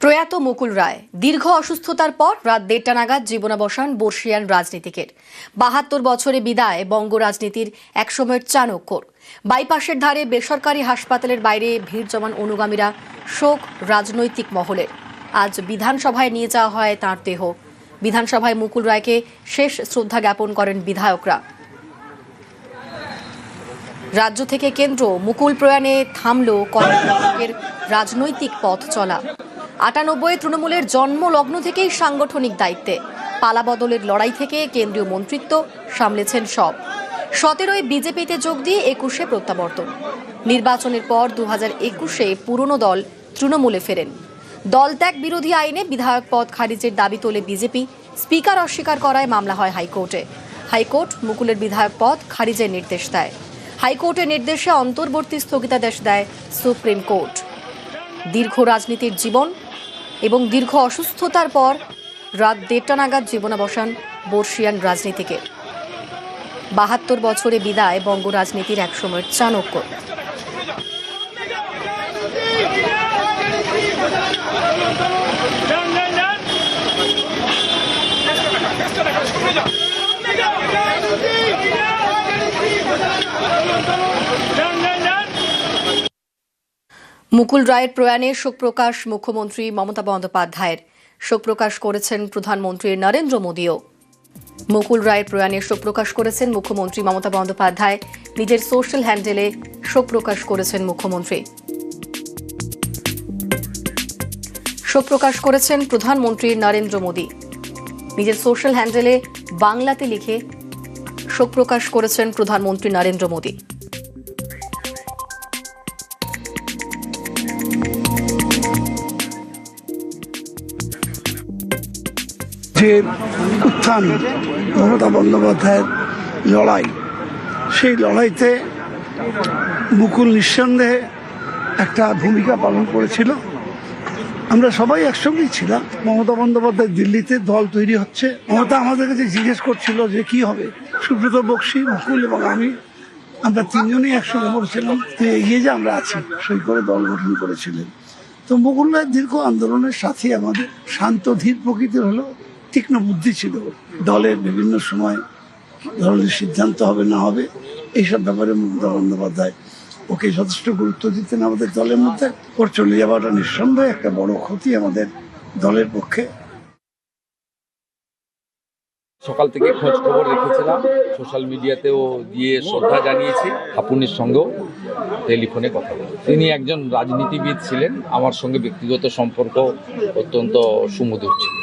প্রয়াত মুকুল রায় দীর্ঘ অসুস্থতার পর রাত 1:30 নাগাদ জীবনাবসান বর্ষিয়ান রাজনীতিকের। 72 বছরে বিদায় বঙ্গ রাজনীতির একসময়ের চাণক্যর। বাইপাসের ধারে বেসরকারি হাসপাতালের বাইরে ভিড় জমান অনুগামীরা, শোক রাজনৈতিক মহলের। আজ বিধানসভায় নিয়ে যাওয়া হয় তাঁর দেহ। বিধানসভায় মুকুল রায়কে শেষ শ্রদ্ধা জ্ঞাপন করেন বিধায়করা। রাজ্য থেকে কেন্দ্র মুকুল প্রয়াণে থামল কর্মকর্তাদের রাজনৈতিক পথ চলা। 98 তৃণমূলের জন্মলগ্ন থেকেই সাংগঠনিক দায়িত্বে, পালাবদলের লড়াই থেকে কেন্দ্রীয় মন্ত্রিত্ব সামলেছেন সব। 17 বিজেপিতে যোগ দিয়ে 21 প্রত্যাবর্তন। নির্বাচনের পর 2021 পুরনো দল তৃণমূলে ফেরেন। দলত্যাগ বিরোধী আইনে বিধায়ক পদ খারিজের দাবি তোলে বিজেপি। স্পিকার অস্বীকার করায় মামলা হয় হাইকোর্টে। হাইকোর্ট মুকুলের বিধায়ক পদ খারিজের নির্দেশ দেয়। হাইকোর্টের নির্দেশে অন্তর্বর্তী স্থগিতাদেশ দেয় সুপ্রিম কোর্ট। দীর্ঘ রাজনীতির জীবন এবং দীর্ঘ অসুস্থতার পর রাত 1:30 নাগাদ জীবনাবসান বর্ষিয়ান রাজনীতিকের। 72 বছরে বিদায় বঙ্গ রাজনীতির একসময়ের চাণক্য। মুকুল রায়ের প্রয়াণে শোক প্রকাশ মুখ্যমন্ত্রী মমতা বন্দ্যোপাধ্যায়ের। শোক প্রকাশ করেছেন প্রধানমন্ত্রী নরেন্দ্র মোদীও। মুকুল রায়ের প্রয়াণে শোক প্রকাশ করেছেন মুখ্যমন্ত্রী মমতা বন্দ্যোপাধ্যায়। নিজের সোশ্যাল হ্যান্ডেলে শোক প্রকাশ করেছেন মুখ্যমন্ত্রী। শোক প্রকাশ করেছেন প্রধানমন্ত্রী নরেন্দ্র মোদী। নিজের সোশ্যাল হ্যান্ডেলে বাংলাতে লিখে শোক প্রকাশ করেছেন প্রধানমন্ত্রী নরেন্দ্র মোদী। যে উত্থান মমতা বন্দ্যোপাধ্যায়ের লড়াই, সেই লড়াইতে মুকুল নিঃসন্দেহে একটা ভূমিকা পালন করেছিল। আমরা সবাই একসঙ্গেই ছিলাম। মমতা বন্দ্যোপাধ্যায় দিল্লিতে দল তৈরি হচ্ছে। মমতা আমাদের কাছে জিজ্ঞেস করছিল যে কি হবে। সুব্রত বক্সী, মুকুল এবং আমরা তিনজনই একসঙ্গে বলছিলাম যে এগিয়ে যে আমরা আছি, সই করে দল গঠন করেছিলেন। তো মুকুল রায়ের দীর্ঘ আন্দোলনের সাথে আমাদের শান্ত ধীর প্রকৃতির হলো, তীক্ষ্ণ বুদ্ধি ছিল। দলের বিভিন্ন সময় দলের সিদ্ধান্ত হবে না হবে এইসব ব্যাপারে মমতা বন্দ্যোপাধ্যায় ওকে যথেষ্ট গুরুত্ব দিতেন। আমাদের দলের মধ্যে ওর চলে যাওয়াটা নিঃসন্দেহে একটা বড় ক্ষতি আমাদের দলের পক্ষে। সকাল থেকে খোঁজ খবর রেখেছিলাম, সোশ্যাল মিডিয়াতেও দিয়ে শ্রদ্ধা জানিয়েছি। হাপুনের সঙ্গেও টেলিফোনে কথা বলি। তিনি একজন রাজনীতিবিদ ছিলেন, আমার সঙ্গে ব্যক্তিগত সম্পর্ক অত্যন্ত সুমধুর ছিল।